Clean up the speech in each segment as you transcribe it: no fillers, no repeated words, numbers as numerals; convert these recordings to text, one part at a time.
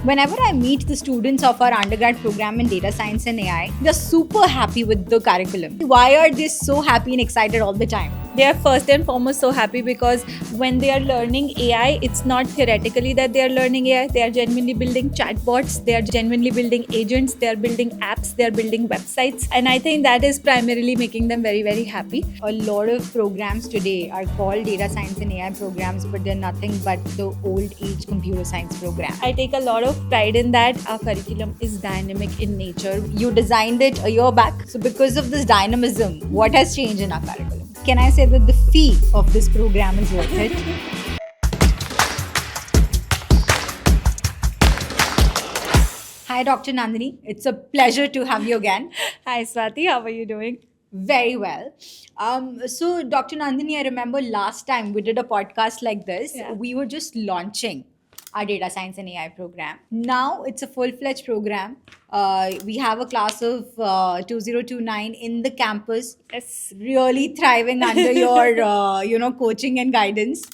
Whenever I meet the students of our undergrad program in data science and AI, they're super happy with the curriculum. Why are they so happy and excited all the time? They are first and foremost so happy because when they are learning AI, it's not theoretically that they are learning AI. They are genuinely building chatbots, they are genuinely building agents, they are building apps, they are building websites. And I think that is primarily making them very, very happy. A lot of programs today are called data science and AI programs, but they're nothing but the old age computer science program. I take a lot of pride in that. Our curriculum is dynamic in nature. You designed it a year back. So, because of this dynamism, what has changed in our curriculum? Can I say that the fee of this program is worth it? Hi, Dr. Nandini. It's a pleasure to have you again. Hi Swati, how are you doing? Very well. So, Dr. Nandini, I remember last time we did a podcast like this. Yeah. We were just launching our data science and AI program. Now it's a full-fledged program. We have a class of 2029 in the campus, Yes. really thriving under your coaching and guidance.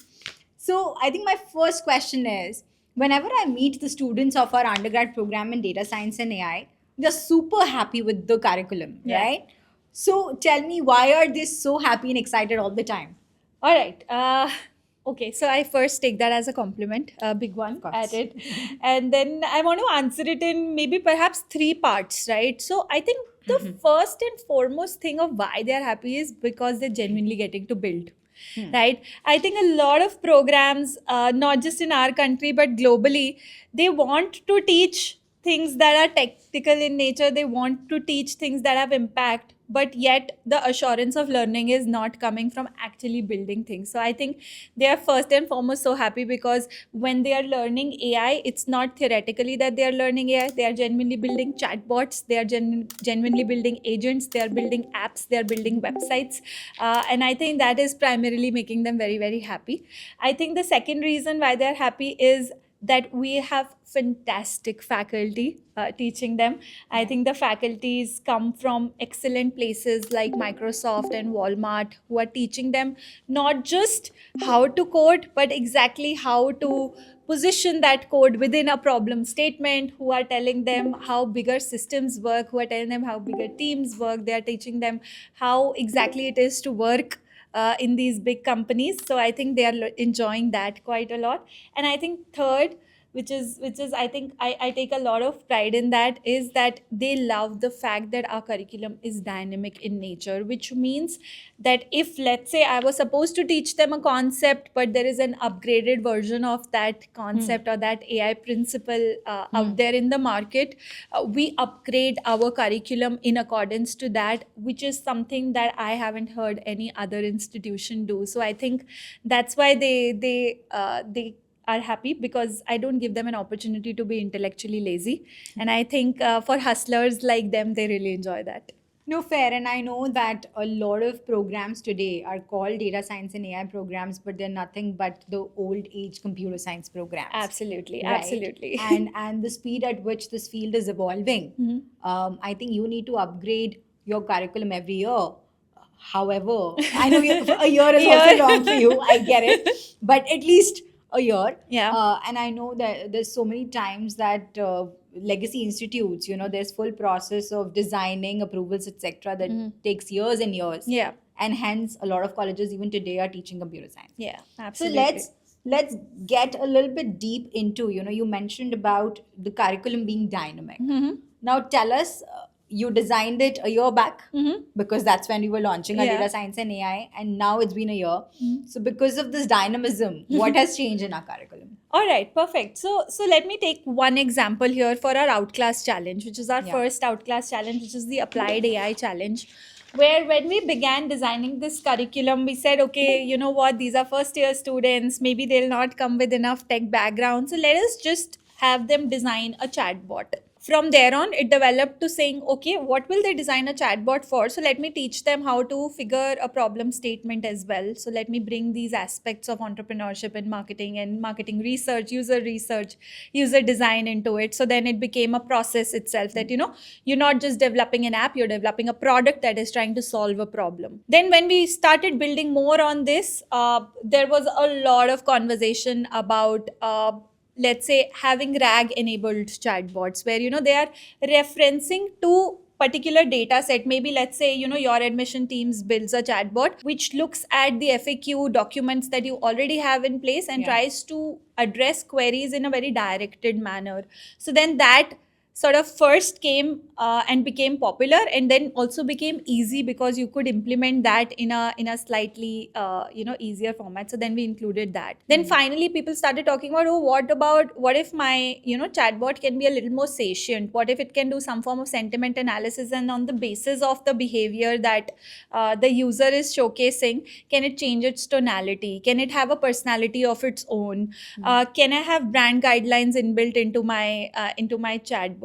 So I think my first question is, whenever I meet the students of our undergrad program in data science and AI, they're super happy with the curriculum, Yeah. right? So tell me, why are they so happy and excited all the time? All right. Okay, so I first take that as a compliment, a big one course. at it. And then I want to answer it in maybe perhaps three parts, right? So I think the first and foremost thing of why they're happy is because they're genuinely getting to build. Right. I think a lot of programs, not just in our country, but globally, they want to teach things that are technical in nature. They want to teach things that have impact, but yet the assurance of learning is not coming from actually building things. So I think they are first and foremost so happy because when they are learning AI, it's not theoretically that they are learning AI. They are genuinely building chatbots, they are genuinely building agents, they are building apps, they are building websites. And I think that is primarily making them very, very happy. I think the second reason why they're happy is that we have fantastic faculty teaching them. I think the faculties come from excellent places like Microsoft and Walmart, who are teaching them not just how to code, but exactly how to position that code within a problem statement, who are telling them how bigger systems work, who are telling them how bigger teams work. They are teaching them how exactly it is to work in these big companies. So I think they are enjoying that quite a lot. And I think third, which is I think I take a lot of pride in that, is that they love the fact that our curriculum is dynamic in nature, which means that if, let's say, I was supposed to teach them a concept, but there is an upgraded version of that concept or that AI principle out there in the market, we upgrade our curriculum in accordance to that, which is something that I haven't heard any other institution do. So I think that's why they are happy, because I don't give them an opportunity to be intellectually lazy. And I think for hustlers like them, they really enjoy that. No, fair. And I know that a lot of programs today are called data science and AI programs, but they're nothing but the old age computer science programs. Absolutely, Right? absolutely. And the speed at which this field is evolving, I think you need to upgrade your curriculum every year. However, I know a year is also long for you. I get it, but at least a year. Yeah. And I know that there's so many times that legacy institutes, there's full process of designing approvals, etc., that takes years and years. Yeah. And hence, a lot of colleges even today are teaching computer science. Yeah, So absolutely. let's get a little bit deep into, you mentioned about the curriculum being dynamic. Now tell us, you designed it a year back, because that's when we were launching our Yeah. data science and AI, and now it's been a year. So because of this dynamism, what has changed in our curriculum? All right, perfect. So let me take one example here for our Outclass challenge, which is our Yeah. first Outclass challenge, which is the Applied AI challenge. Where when we began designing this curriculum, we said, okay, you know what, these are first year students, maybe they'll not come with enough tech background. So let us just have them design a chatbot. From there on, it developed to saying, okay, what will they design a chatbot for? So let me teach them how to figure a problem statement as well. So let me bring these aspects of entrepreneurship and marketing research, user design into it. So then it became a process itself that, you're not just developing an app, you're developing a product that is trying to solve a problem. Then when we started building more on this, there was a lot of conversation about let's say, having RAG enabled chatbots where, they are referencing to particular data set. Maybe let's say, your admission teams builds a chatbot which looks at the FAQ documents that you already have in place and Yeah. tries to address queries in a very directed manner. So then that sort of first came and became popular, and then also became easy because you could implement that in a slightly easier format. So then we included that. Then finally people started talking about, oh, what if my chatbot can be a little more sentient? What if it can do some form of sentiment analysis, and on the basis of the behavior that the user is showcasing, can it change its tonality? Can it have a personality of its own? Can I have brand guidelines inbuilt into my chatbot?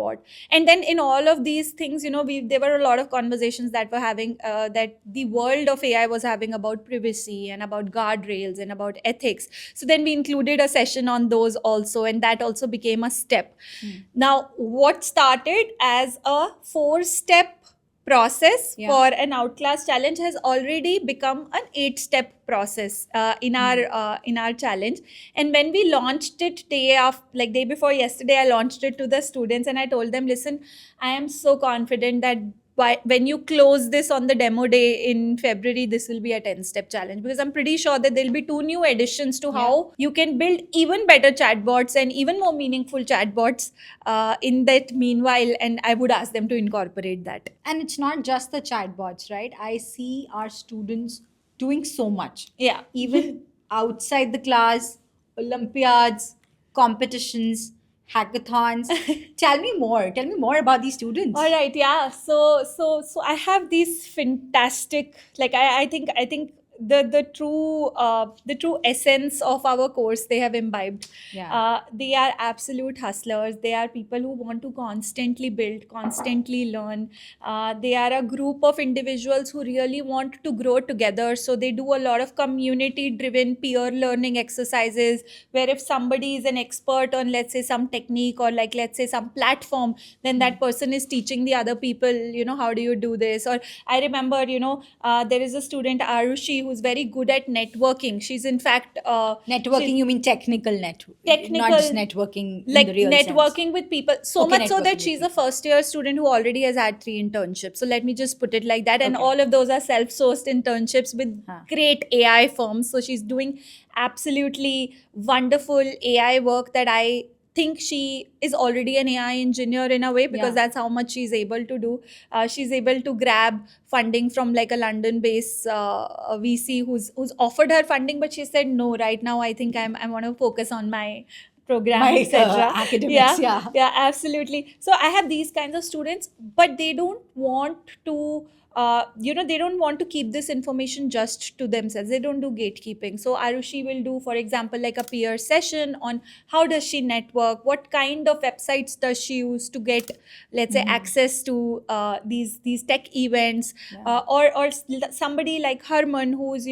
And then in all of these things, there were a lot of conversations that were having that the world of AI was having about privacy and about guardrails and about ethics. So then we included a session on those also, and that also became a step. Now, what started as a 4-step process Yeah. for an Outclass challenge has already become an 8-step process in our challenge. And when we launched it day before yesterday, I launched it to the students and I told them, listen, I am so confident that when you close this on the demo day in February, this will be a 10-step challenge, because I'm pretty sure that there'll be 2 new additions to how you can build even better chatbots and even more meaningful chatbots in that meanwhile. And I would ask them to incorporate that. And it's not just the chatbots, right? I see our students doing so much. Yeah. Even outside the class, Olympiads, competitions, hackathons. Tell me more. Tell me more about these students. All right, yeah. So I have these fantastic, like I think the true essence of our course they have imbibed. Yeah. They are absolute hustlers. They are people who want to constantly build, constantly learn. They are a group of individuals who really want to grow together. So they do a lot of community-driven peer learning exercises, where if somebody is an expert on, let's say, some technique, or like, let's say, some platform, then that person is teaching the other people, how do you do this? Or I remember, there is a student, Arushi, who's very good at networking. She's in fact Networking, you mean technical network? Technical, not just networking in like the real networking sense. with people, so Okay, much so networking that with she's a people. first year student who already has had 3 internships. So let me just put it like that. And Okay. all of those are self-sourced internships with Huh. great AI firms. So she's doing absolutely wonderful AI work that I think she is already an AI engineer in a way, because Yeah. that's how much she's able to do. She's able to grab funding from like a London-based VC who's offered her funding, but she said no. Right now, I think I want to focus on my program, My, etc. academics, yeah. Yeah, absolutely. So I have these kinds of students, but they don't want to. They don't want to keep this information just to themselves. They don't do gatekeeping. So Arushi will do, for example, like a peer session on how does she network, what kind of websites does she use to get, let's say, access to these tech events, or somebody like Herman, who is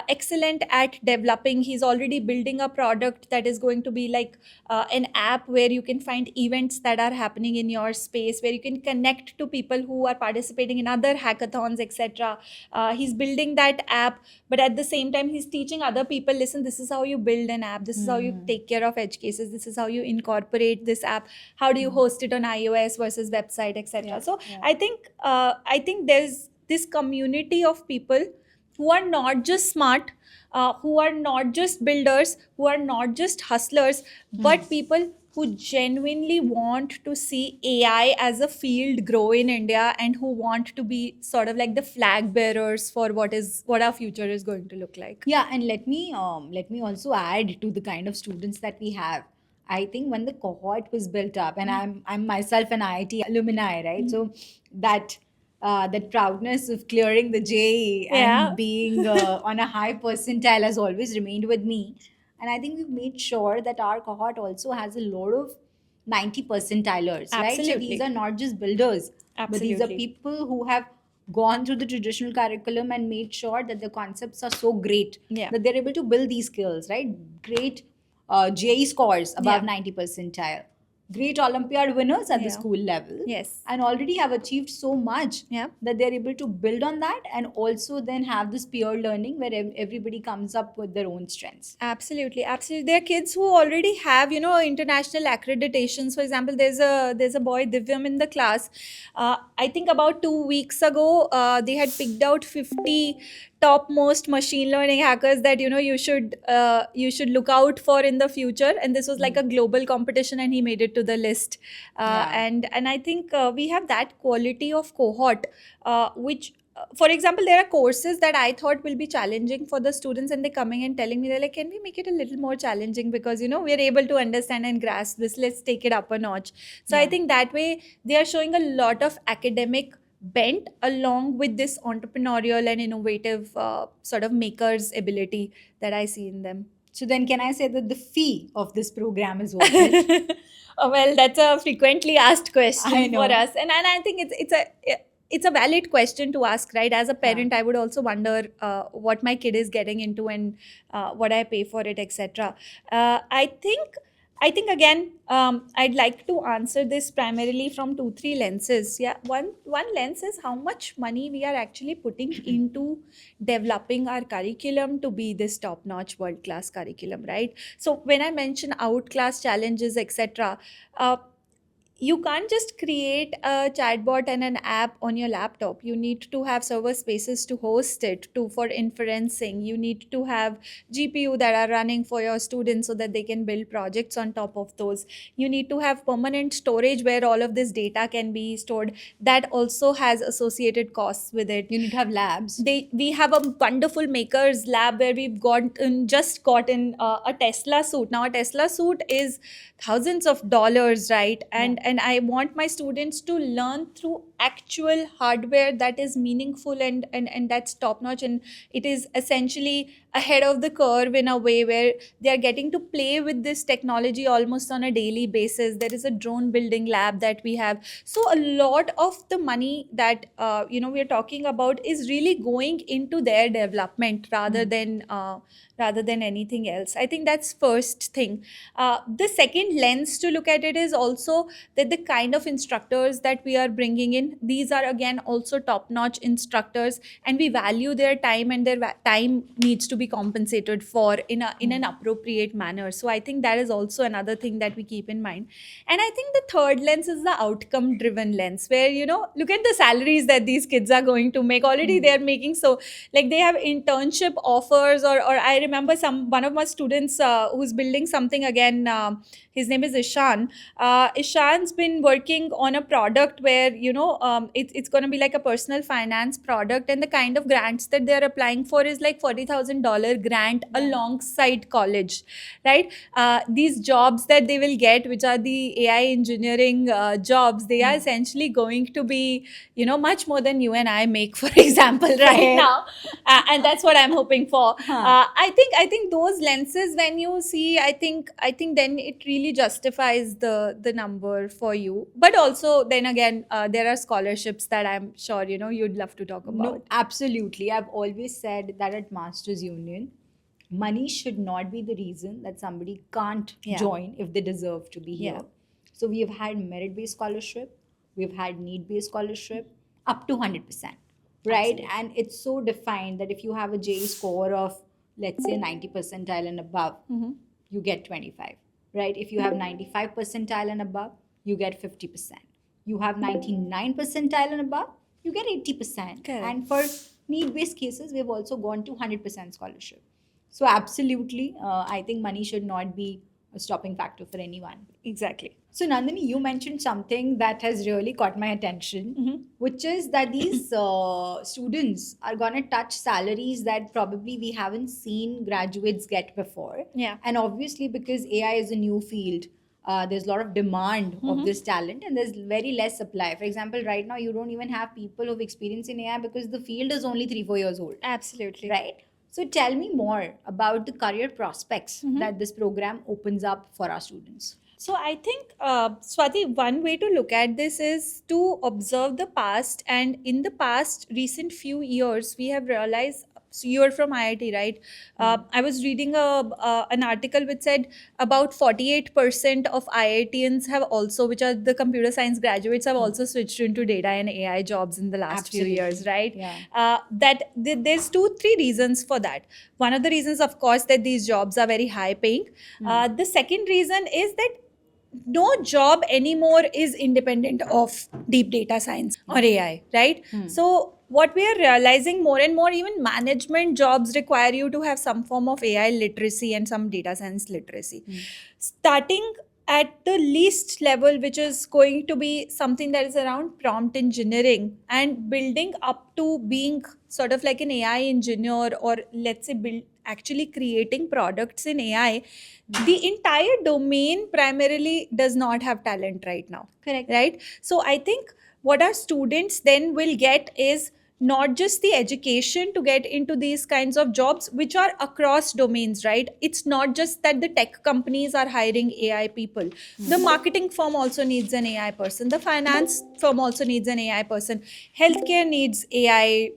excellent at developing. He's already building a product that is going to be like an app where you can find events that are happening in your space, where you can connect to people who are participating in other hackathons, etc. He's building that app, but at the same time he's teaching other people, listen, this is how you build an app, this is how you take care of edge cases, this is how you incorporate this app, how do you host it on iOS versus website, etc. Yeah, So yeah. I think there's this community of people who are not just smart, who are not just builders, who are not just hustlers, but people who genuinely want to see AI as a field grow in India, and who want to be sort of like the flag bearers for what our future is going to look like. Yeah, and let me also add to the kind of students that we have. I think when the cohort was built up, and I'm myself an IIT alumni, right? So that that proudness of clearing the JEE Yeah. and being on a high percentile has always remained with me. And I think we've made sure that our cohort also has a lot of 90 percentilers, right? So Absolutely. these are not just builders, but these are Absolutely. people who have gone through the traditional curriculum and made sure that the concepts are so great Yeah. that they're able to build these skills, right? Great JE scores above Yeah. 90 percentile, great Olympiad winners at the Yeah. school level. Yes. And already have achieved so much Yeah. that they're able to build on that, and also then have this peer learning where everybody comes up with their own strengths. Absolutely, absolutely. There are kids who already have, international accreditations. For example, there's a boy Divyam in the class. I think about 2 weeks ago, they had picked out 50 topmost machine learning hackers that you should look out for in the future. And this was like a global competition, and he made it to the list. Yeah. And I think we have that quality of cohort, which for example, there are courses that I thought will be challenging for the students, and they're coming and telling me, they're like, can we make it a little more challenging, because we're able to understand and grasp this, let's take it up a notch. So I Yeah. think that way they are showing a lot of academic bent along with this entrepreneurial and innovative sort of maker's ability that I see in them. So then, can I say that the fee of this program is worth it? Well, that's a frequently asked question I know. for us, and I think it's a valid question to ask, right? As a parent, I would also wonder what my kid is getting into, and what I pay for it, etc. I think again, I'd like to answer this primarily from 2-3 lenses. Yeah, one lens is how much money we are actually putting into developing our curriculum to be this top-notch, world-class curriculum, right? So when I mention outclass challenges, etc., you can't just create a chatbot and an app on your laptop. You need to have server spaces to host it, to for inferencing. You need to have GPU that are running for your students so that they can build projects on top of those. You need to have permanent storage where all of this data can be stored. That also has associated costs with it. You need to have labs. We have a wonderful makers lab where we've just gotten a Tesla suit. Now a Tesla suit is thousands of dollars, right? And I want my students to learn through actual hardware that is meaningful, and that's top notch, and it is essentially ahead of the curve in a way where they are getting to play with this technology almost on a daily basis. There is a drone building lab that we have. So a lot of the money that we are talking about is really going into their development rather than anything else. I think that's first thing. The second lens to look at it is also that the kind of instructors that we are bringing in, these are again also top-notch instructors, and we value their time, and their time needs to be compensated for in an appropriate manner. So I think that is also another thing that we keep in mind. And I think the third lens is the outcome-driven lens, where look at the salaries that these kids are going to make. Already they are making, so like they have internship offers, or I remember one of my students who's building something again. His name is Ishan. Ishan's been working on a product where it's going to be like a personal finance product, and the kind of grants that they're applying for is like $40,000 grant alongside college, right? These jobs that they will get, which are the AI engineering jobs, they are essentially going to be much more than you and I make, for example, right now. And that's what I'm hoping for. I think those lenses, when you see, I think then it really justifies the number for you. But also then again, there are scholarships that I'm sure you'd love to talk about. No, absolutely. I've always said that at Masters Union, money should not be the reason that somebody can't join if they deserve to be here. Yeah. So we have had merit-based scholarship, we've had need-based scholarship up to 100%, right? Absolutely. And it's so defined that if you have a JE score of, let's say, 90 percentile and above, you get 25, right? If you have 95 percentile and above, you get 50%. You have 99 percentile and above, you get 80%. Correct. And for need-based cases, we've also gone to 100% scholarship. So absolutely, I think money should not be a stopping factor for anyone. Exactly. So Nandini, you mentioned something that has really caught my attention, which is that these students are going to touch salaries that probably we haven't seen graduates get before. Yeah. And obviously, because AI is a new field, there's a lot of demand of this talent, and there's very less supply. For example, right now, you don't even have people who've experience in AI because the field is only 3-4 years old. Absolutely. Right? So tell me more about the career prospects that this program opens up for our students. So I think, Swati, one way to look at this is to observe the past. And in the past recent few years, we have realized So you're from IIT, right? I was reading an article which said about 48% of IITians have also, which are the computer science graduates, have also switched into data and AI jobs in the last few Absolutely. years, right? Yeah. There's 2-3 reasons for that. One of the reasons, of course, that these jobs are very high paying. The second reason is that no job anymore is independent of deep data science or AI, right? So what we are realizing more and more, even management jobs require you to have some form of AI literacy and some data science literacy. Starting at the least level, which is going to be something that is around prompt engineering, and building up to being sort of like an AI engineer, or let's say build actually creating products in AI. The entire domain primarily does not have talent right now. Correct. Right? So I think what our students then will get is not just the education to get into these kinds of jobs, which are across domains, right? It's not just that the tech companies are hiring AI people. The marketing firm also needs an AI person. The finance firm also needs an AI person. Healthcare needs AI.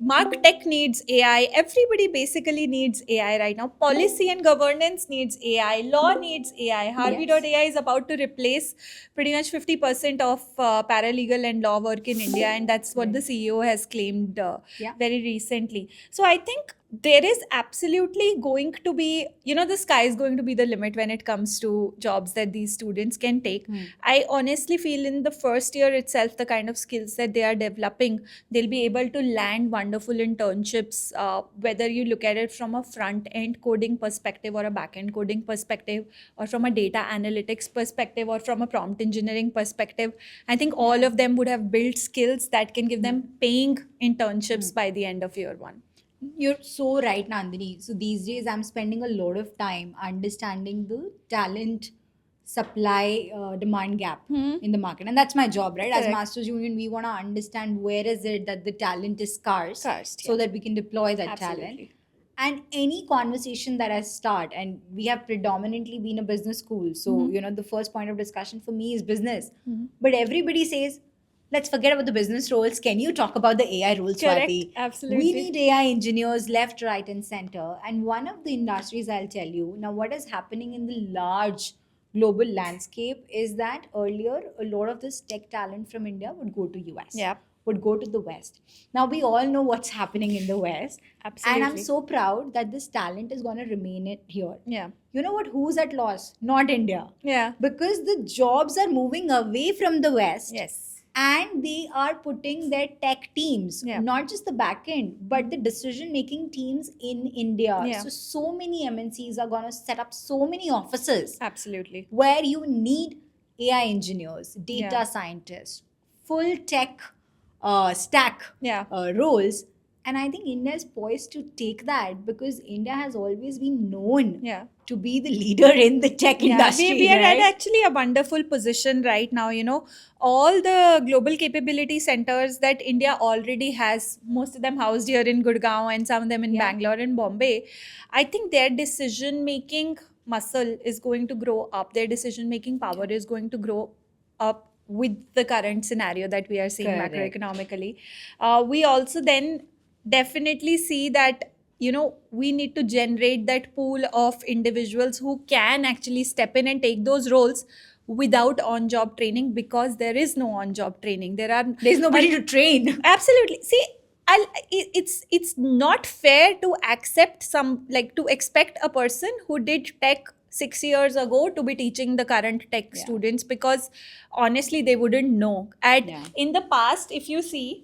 Tech needs AI. Everybody basically needs AI right now. Policy and governance needs AI. Law needs AI. Harvey.ai is about to replace pretty much 50% of paralegal and law work in India, and that's what the CEO has claimed very recently. So I think there is absolutely going to be, the sky is going to be the limit when it comes to jobs that these students can take. I honestly feel in the first year itself, the kind of skills that they are developing, they'll be able to land wonderful internships, whether you look at it from a front end coding perspective or a back end coding perspective, or from a data analytics perspective, or from a prompt engineering perspective. I think all of them would have built skills that can give them paying internships by the end of year one. You're so right, Nandini. So these days, I'm spending a lot of time understanding the talent supply demand gap in the market, and that's my job, right? As Correct. Masters Union, we want to understand where is it that the talent is scarce, Scarce, so yeah. that we can deploy that Absolutely. talent. And any conversation that I start, and we have predominantly been a business school, so the first point of discussion for me is business. But everybody says, let's forget about the business roles. Can you talk about the AI roles, Correct. Swati? Absolutely. We need AI engineers left, right, and center. And one of the industries, I'll tell you now, what is happening in the large global landscape is that earlier a lot of this tech talent from India would go to US. Yep. Would go to the West. Now we all know what's happening in the West. Absolutely. And I'm so proud that this talent is going to remain here. Yeah. You know what? Who's at loss? Not India. Yeah. Because the jobs are moving away from the West. Yes. And they are putting their tech teams, not just the back end, but the decision making teams in India. Yeah. So many MNCs are going to set up so many offices Absolutely. where you need AI engineers, data Yeah. scientists, full tech stack roles. And I think India is poised to take that because India has always been known to be the leader in the tech industry. We are right? at actually a wonderful position right now. All the global capability centers that India already has, most of them housed here in Gurgaon and some of them in Bangalore and Bombay. I think their decision making muscle is going to grow up. Their decision making power is going to grow up with the current scenario that we are seeing macroeconomically. We also then definitely see that we need to generate that pool of individuals who can actually step in and take those roles without on-job training, because there is no on-job training. There's nobody to train. Absolutely. See, it's not fair to expect a person who did tech 6 years ago to be teaching the current tech students, because honestly they wouldn't know. In the past, if you see,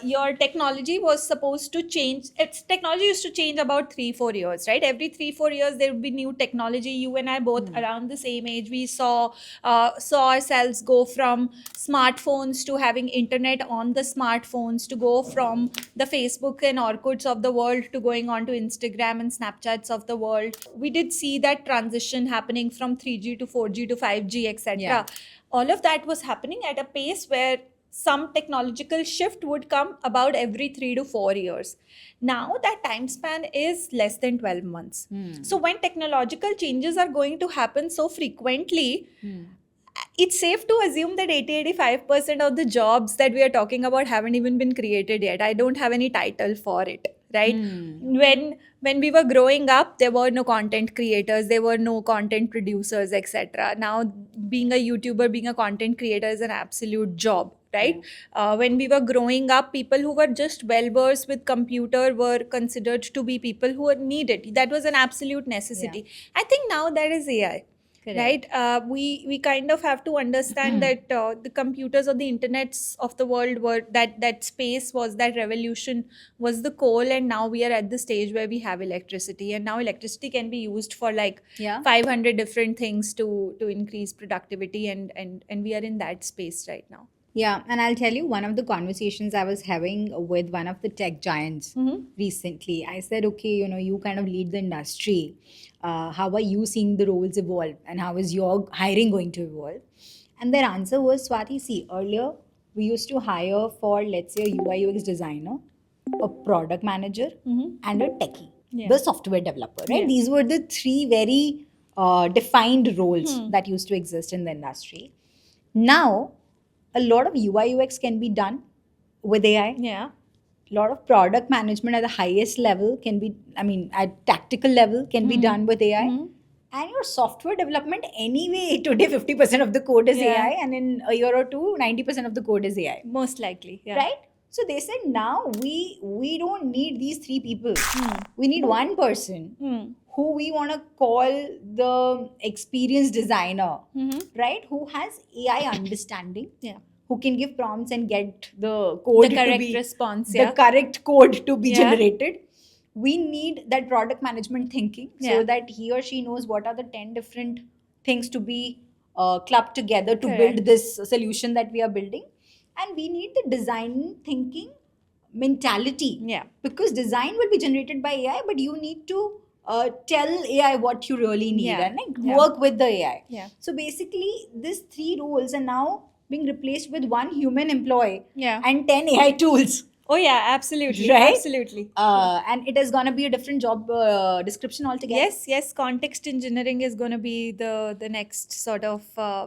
your technology was supposed to change. Technology used to change about 3-4 years, right? Every 3-4 years there would be new technology. You and I both around the same age, we saw ourselves go from smartphones to having internet on the smartphones, to go from the Facebook and Orkuts of the world to going on to Instagram and Snapchats of the world. We did see that transition happening from 3G to 4G to 5G, etc. All of that was happening at a pace where some technological shift would come about every 3 to 4 years. Now that time span is less than 12 months. So when technological changes are going to happen so frequently, it's safe to assume that 80-85% of the jobs that we are talking about haven't even been created yet. I don't have any title for it. right? When we were growing up, there were no content creators, there were no content producers, etc. Now, being a YouTuber, being a content creator is an absolute job, right? When we were growing up, people who were just well versed with computer were considered to be people who were needed. That was an absolute necessity. I think now that is AI. Correct. Right, we kind of have to understand that the computers or the internets of the world were that space was, that revolution was the coal, and now we are at the stage where we have electricity, and now electricity can be used for like Yeah. 500 different things to increase productivity, and we are in that space right now. Yeah, and I'll tell you one of the conversations I was having with one of the tech giants recently. I said, okay, you kind of lead the industry. How are you seeing the roles evolve, and how is your hiring going to evolve? And their answer was, Swati, see, earlier we used to hire for, let's say, a UI UX designer, a product manager, and a techie, Yeah. the software developer, right? Yeah. These were the three very defined roles that used to exist in the industry. Now, a lot of UI UX can be done with AI. Yeah. A lot of product management at the highest level can be, at tactical level can be done with AI. And your software development, anyway, today 50% of the code is Yeah. AI, and in a year or two, 90% of the code is AI. Most likely, yeah. Right? So they said now we don't need these three people. We need one person who we want to call the experienced designer, right? Who has AI understanding, Yeah. who can give prompts and get the code The correct to be response, the yeah. correct code to be Yeah. generated. We need that product management thinking so Yeah. that he or she knows what are the 10 different things to be clubbed together to Correct. build this solution that we are building. And we need the design thinking mentality. Yeah. Because design will be generated by AI, but you need to tell AI what you really need Yeah. and like Yeah. work with the AI. Yeah. So basically, these three roles are now being replaced with one human employee Yeah. and 10 AI tools. Oh yeah, absolutely. Right? Absolutely. And it is going to be a different job description altogether. Yes, context engineering is going to be the next sort of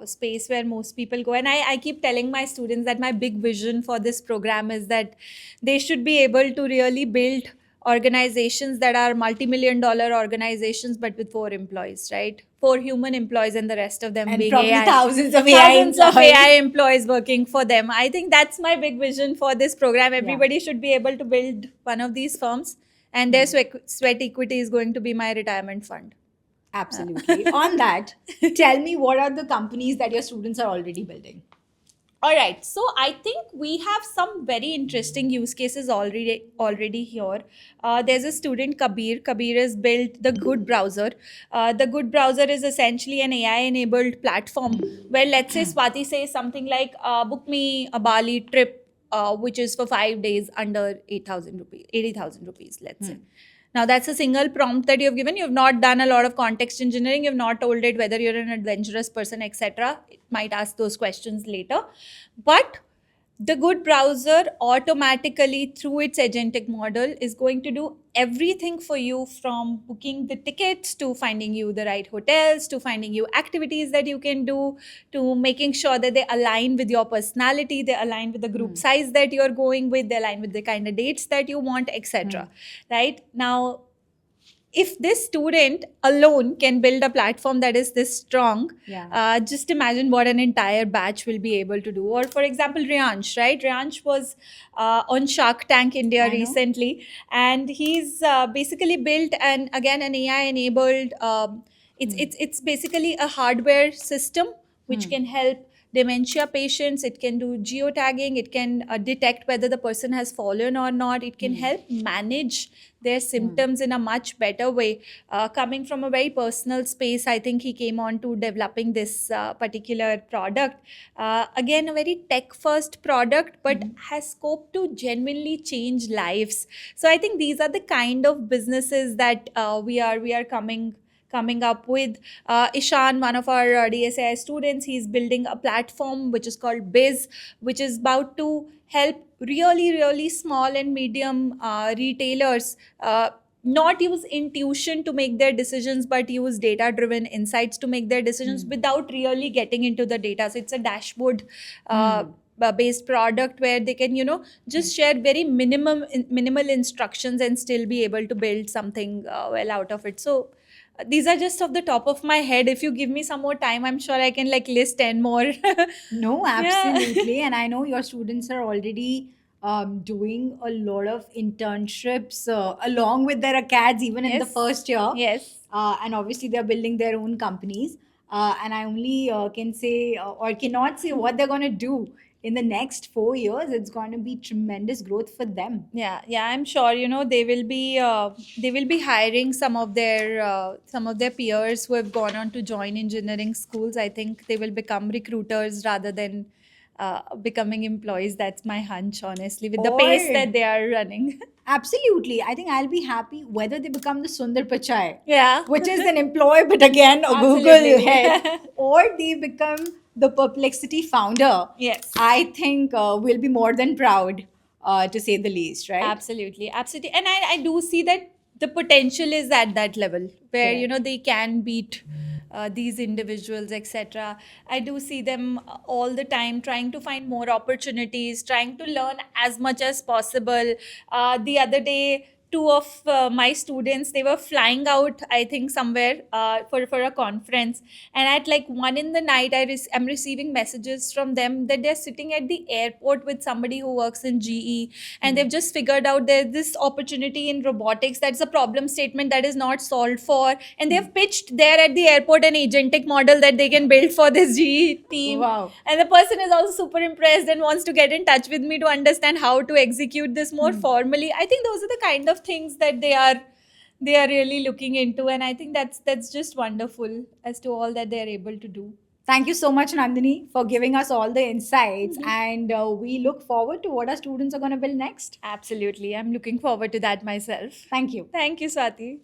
space where most people go. And I keep telling my students that my big vision for this program is that they should be able to really build organizations that are multi-million-dollar organizations, but with 4 employees, right? 4 human employees, and the rest of them And being probably AI. thousands of AI Thousands of employees. AI employees working for them. I think that's my big vision for this program. Everybody should be able to build one of these firms, and their sweat equity is going to be my retirement fund. Absolutely. On that, tell me what are the companies that your students are already building? All right, so I think we have some very interesting use cases already here. There's a student, Kabir. Kabir has built the Good Browser. The Good Browser is essentially an AI-enabled platform where, let's say, Swati says something like, "Book me a Bali trip, which is for 5 days under 80,000 rupees, let's say." Now, that's a single prompt that you've given. You've not done a lot of context engineering. You've not told it whether you're an adventurous person, etc. It might ask those questions later. But the Good Browser automatically, through its agentic model, is going to do everything for you, from booking the tickets to finding you the right hotels, to finding you activities that you can do, to making sure that they align with your personality, they align with the group size that you're going with, they align with the kind of dates that you want, etc. Right? Now, if this student alone can build a platform that is this strong, just imagine what an entire batch will be able to do. Or for example, Riyansh, right? Riyansh was on Shark Tank India recently, and he's basically built an AI enabled. It's basically a hardware system which can help dementia patients. It can do geotagging. It can detect whether the person has fallen or not. It can help manage their symptoms in a much better way. Coming from a very personal space, I think he came on to developing this particular product. Again, a very tech-first product, but has scope to genuinely change lives. So I think these are the kind of businesses that we are coming up with. Ishan, one of our DSAI students, he's building a platform which is called Biz, which is about to help really small and medium retailers not use intuition to make their decisions, but use data-driven insights to make their decisions without really getting into the data. So it's a dashboard based product where they can, you know, just share very minimal instructions and still be able to build something well out of it. So these are just off the top of my head. If you give me some more time, I'm sure I can like list 10 more. No, Yeah. absolutely. And I know your students are already doing a lot of internships along with their acads, even in the Yes. first year. Yes. And obviously, they're building their own companies. And I only can say or cannot say what they're going to do in the next 4 years. It's going to be tremendous growth for them. Yeah, I'm sure, you know, they will be hiring some of their peers who have gone on to join engineering schools. I think they will become recruiters rather than becoming employees. That's my hunch, honestly, with the pace Or that they are running. absolutely, I think I'll be happy whether they become the Sundar Pichai, Yeah. which is an employee, but again, a Google Absolutely. head, or they become the Perplexity founder. Yes. I think we'll be more than proud, to say the least, right? Absolutely, absolutely. And I do see that the potential is at that level where, you Correct. know, they can beat these individuals, etc. I do see them all the time trying to find more opportunities, trying to learn as much as possible. The other day, two of my students, they were flying out, I think somewhere for a conference, and at like 1 in the night I'm receiving messages from them that they're sitting at the airport with somebody who works in GE, and they've just figured out there's this opportunity in robotics that's a problem statement that is not solved for, and they've pitched there at the airport an agentic model that they can build for this GE team. Wow. And the person is also super impressed and wants to get in touch with me to understand how to execute this more formally. I think those are the kind of things that they are really looking into, and I think that's just wonderful as to all that they are able to do. Thank you so much, Nandini, for giving us all the insights. And we look forward to what our students are going to build next. Absolutely, I'm looking forward to that myself. Thank you. Thank you, Swati.